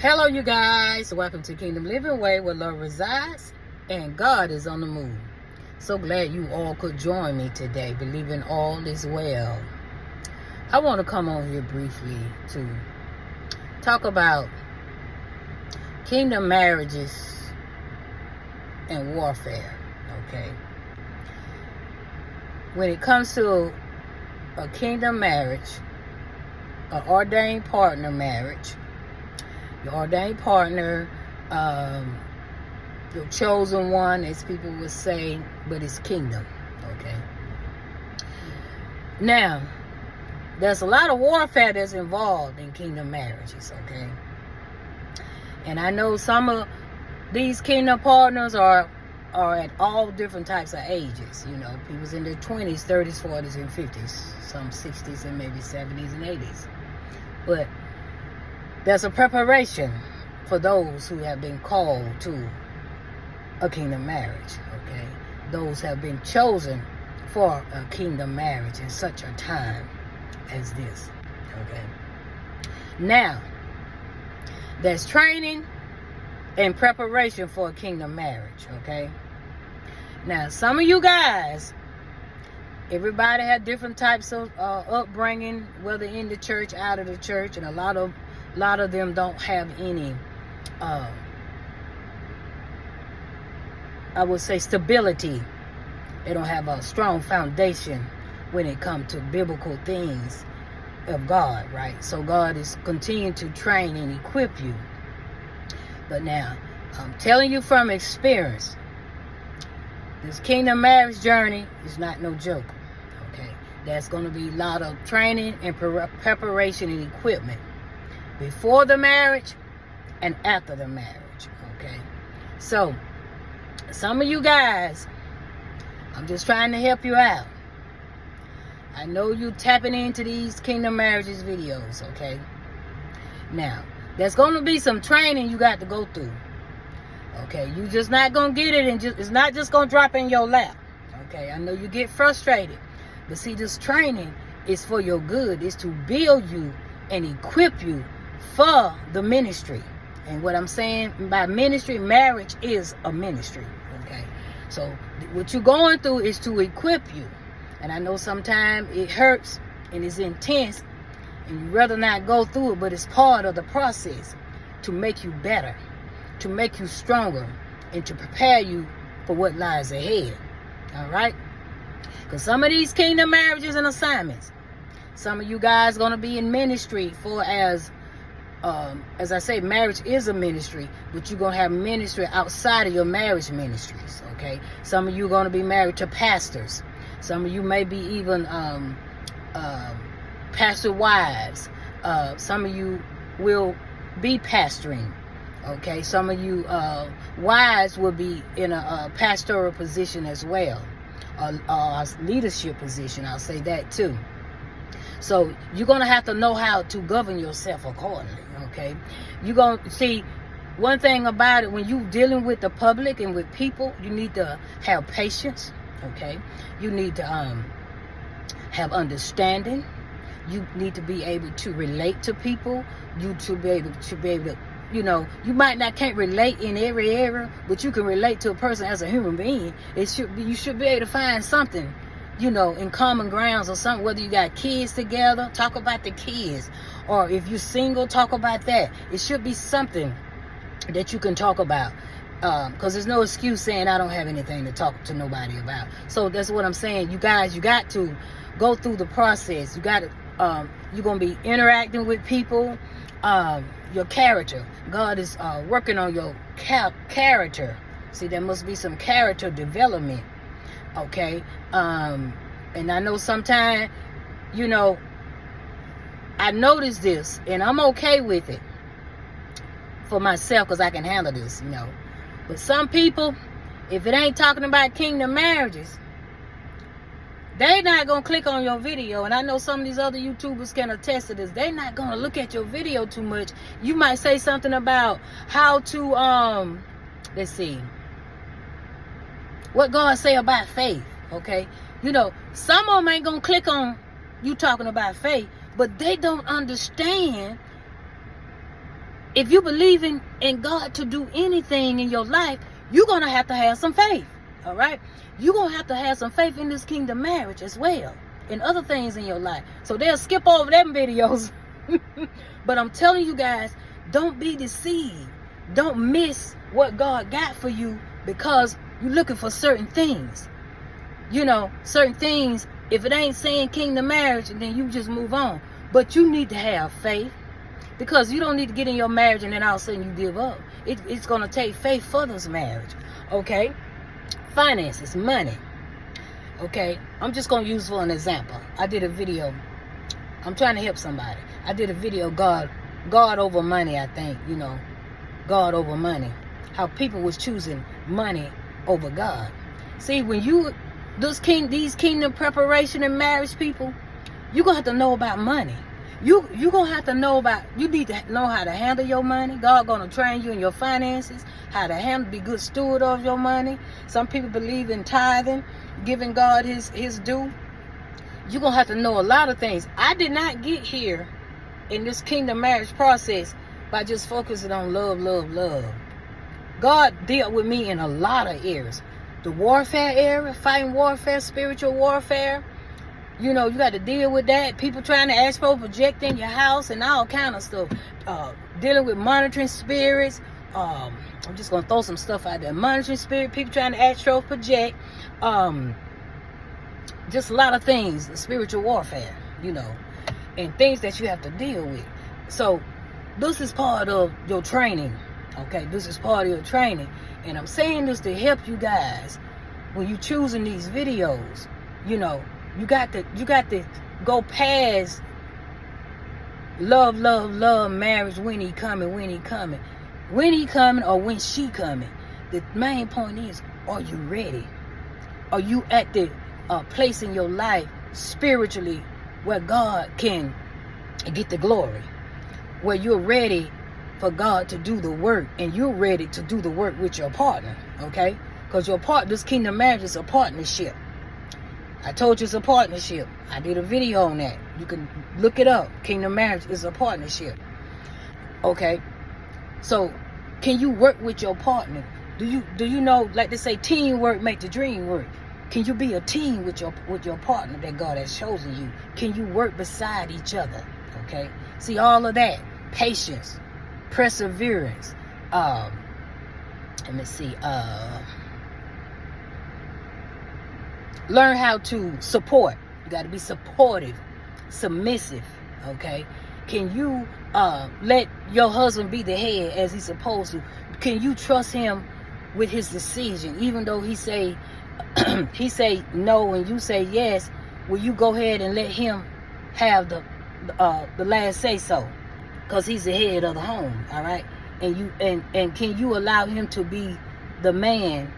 Hello, you guys. Welcome to Kingdom Living Way, where love resides and God is on the move. So glad you all could join me today, believing all is well. I want to come on here briefly to talk about kingdom marriages and warfare. Okay. When it comes to a kingdom marriage, an ordained partner marriage, your ordained partner, your chosen one, as people would say, but it's kingdom, okay? Now, there's a lot of warfare that's involved in kingdom marriages, okay? And I know some of these kingdom partners are at all different types of ages. You know, people's in their 20s, 30s, 40s, and 50s, some 60s, and maybe 70s and 80s. But there's a preparation for those who have been called to a kingdom marriage, okay? Those have been chosen for a kingdom marriage in such a time as this, okay? Now, there's training and preparation for a kingdom marriage, okay? Now, some of you guys, everybody had different types of upbringing, whether in the church, out of the church, and a lot of them don't have any, I would say, stability. They don't have a strong foundation when it comes to biblical things of God, right? So God is continuing to train and equip you. But now, I'm telling you from experience, this kingdom marriage journey is not no joke, okay? There's going to be a lot of training and preparation and equipment before the marriage and after the marriage, okay? So, some of you guys, I'm just trying to help you out. I know you tapping into these kingdom marriages videos, okay? Now, there's going to be some training you got to go through, okay? You just not going to get it and it's not just going to drop in your lap, okay? I know you get frustrated, but see, this training is for your good. It's to build you and equip you for the ministry. And what I'm saying by ministry, marriage is a ministry, okay? So what you're going through is to equip you. And I know sometimes it hurts and it's intense and you'd rather not go through it, but it's part of the process to make you better, to make you stronger, and to prepare you for what lies ahead, all right? Because some of these kingdom marriages and assignments, some of you guys going to be in ministry for as I say, marriage is a ministry, but you're going to have ministry outside of your marriage ministries, okay? Some of you are going to be married to pastors. Some of you may be even pastor wives. Some of you will be pastoring, okay? Some of you wives will be in a pastoral position as well, a leadership position, I'll say that too. So you're going to have to know how to govern yourself accordingly, okay? You're going to see one thing about it, when you're dealing with the public and with people, you need to have patience, okay? You need to have understanding. You need to be able to relate to people. You to be able to, you know, you can't relate in every area, but you can relate to a person as a human being. You should be able to find something, you know, in common grounds or something. Whether you got kids together, talk about the kids. Or if you're single, talk about that. It should be something that you can talk about. Because there's no excuse saying I don't have anything to talk to nobody about. So that's what I'm saying. You guys, you got to go through the process. You got to, you're going to be interacting with people. Your character. God is working on your character. See, there must be some character development. Okay, and I know sometimes, you know, I notice this, and I'm okay with it for myself because I can handle this, you know. But some people, if it ain't talking about kingdom marriages, they not going to click on your video. And I know some of these other YouTubers can attest to this. They not going to look at your video too much. You might say something about how to, let's see, what God say about faith, okay? You know, some of them ain't going to click on you talking about faith, but they don't understand if you believe in God to do anything in your life, you're going to have some faith. All right? You're going to have some faith in this kingdom marriage as well, and other things in your life. So they'll skip over them videos. But I'm telling you guys, don't be deceived. Don't miss what God got for you because you're looking for certain things. You know, certain things, if it ain't saying kingdom marriage, then you just move on. But you need to have faith, because you don't need to get in your marriage and then all of a sudden you give up. It's going to take faith for this marriage. Okay? Finances, money. Okay? I'm just going to use for an example. I did a video. I'm trying to help somebody. I did a video, God over money, I think. You know, God over money. How people was choosing money over God. See, when these kingdom preparation and marriage people, you're going to have to know about money. You're going to have to know you need to know how to handle your money. God going to train you in your finances, how to be good steward of your money. Some people believe in tithing, giving God his due. You're going to have to know a lot of things. I did not get here in this kingdom marriage process by just focusing on love, love, love. God dealt with me in a lot of areas. The warfare area, fighting warfare, spiritual warfare. You know, you got to deal with that. People trying to astral project in your house and all kind of stuff. Dealing with monitoring spirits. I'm just going to throw some stuff out there. Monitoring spirit, people trying to astral project. Just a lot of things, spiritual warfare, you know, and things that you have to deal with. So this is part of your training. Okay, this is part of your training. And I'm saying this to help you guys when you're choosing these videos. You know, you got to go past love, love, love, marriage, when he coming, when he coming. When he coming or when she coming. The main point is, are you ready? Are you at the place in your life spiritually where God can get the glory? Where you're ready for God to do the work, and you're ready to do the work with your partner, okay? Because this kingdom marriage is a partnership. I told you it's a partnership. I did a video on that. You can look it up. Kingdom marriage is a partnership. Okay? So, can you work with your partner? Do you know, like they say, teamwork make the dream work? Can you be a team with your partner that God has chosen you? Can you work beside each other? Okay? See, all of that. Patience. Perseverance. Let me see. Learn how to support. You got to be supportive, submissive. Okay? Can you let your husband be the head as he's supposed to? Can you trust him with his decision, even though he say no and you say yes? Will you go ahead and let him have the last say so? Because he's the head of the home, all right? And can you allow him to be the man,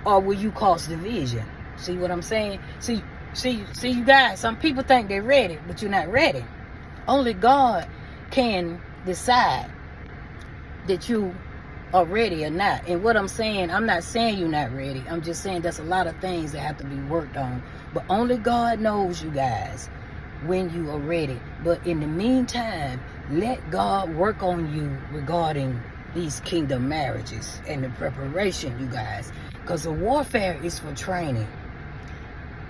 or will you cause division? See what I'm saying? See, you guys, some people think they're ready, but you're not ready. Only God can decide that you are ready or not. And what I'm saying, I'm not saying you're not ready. I'm just saying there's a lot of things that have to be worked on. But only God knows, you guys, when you are ready. But in the meantime, let God work on you regarding these kingdom marriages and the preparation, you guys. Because the warfare is for training.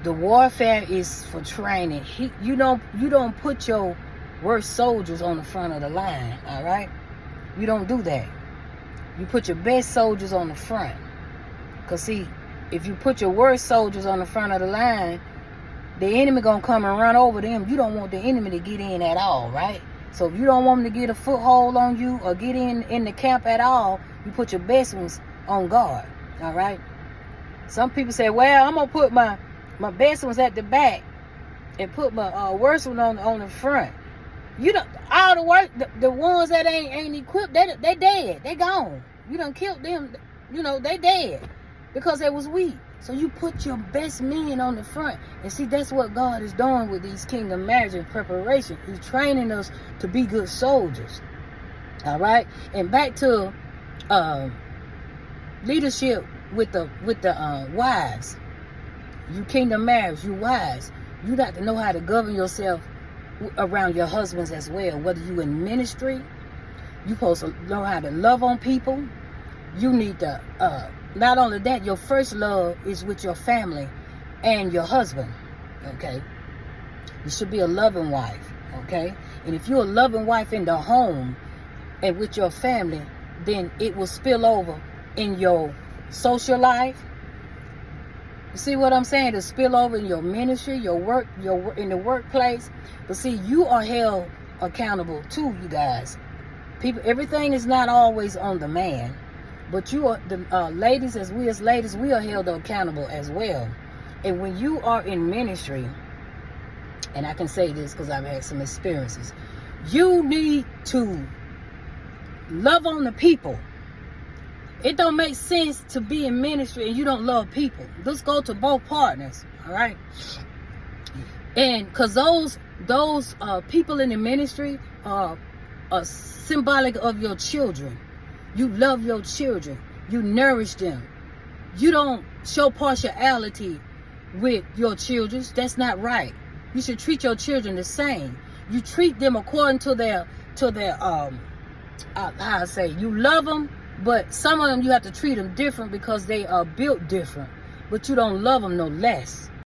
The warfare is for training. You don't put your worst soldiers on the front of the line, all right? You don't do that. You put your best soldiers on the front. Because see, if you put your worst soldiers on the front of the line, the enemy gonna come and run over them. You don't want the enemy to get in at all, right? So if you don't want them to get a foothold on you or get in the camp at all, you put your best ones on guard, all right? Some people say, well, I'm gonna put my best ones at the back and put my worst one on the front. You don't, all the work, the ones that ain't equipped, they dead, they gone. You done killed them, they dead because they was weak. So you put your best men on the front. And see, that's what God is doing with these kingdom marriage and preparation. He's training us to be good soldiers. All right? And back to leadership with the wives. You kingdom marriage, you wives. You got to know how to govern yourself around your husbands as well. Whether you in ministry, you supposed to know how to love on people. You need to, not only that, your first love is with your family and your husband, okay? You should be a loving wife, okay? And if you're a loving wife in the home and with your family, then it will spill over in your social life. You see what I'm saying? To spill over in your ministry, your work, in the workplace. But see, you are held accountable too, you guys. People, everything is not always on the man, but you are the ladies. As ladies, we are held accountable as well. And when you are in ministry, and I can say this because I've had some experiences, you need to love on the people. It don't make sense to be in ministry and you don't love people. Let's go to both partners, all right? And because those people in the ministry are symbolic of your children. You love your children. You nourish them. You don't show partiality with your children. That's not right. You should treat your children the same. You treat them according to their how I say, you love them, but some of them you have to treat them different because they are built different. But you don't love them no less.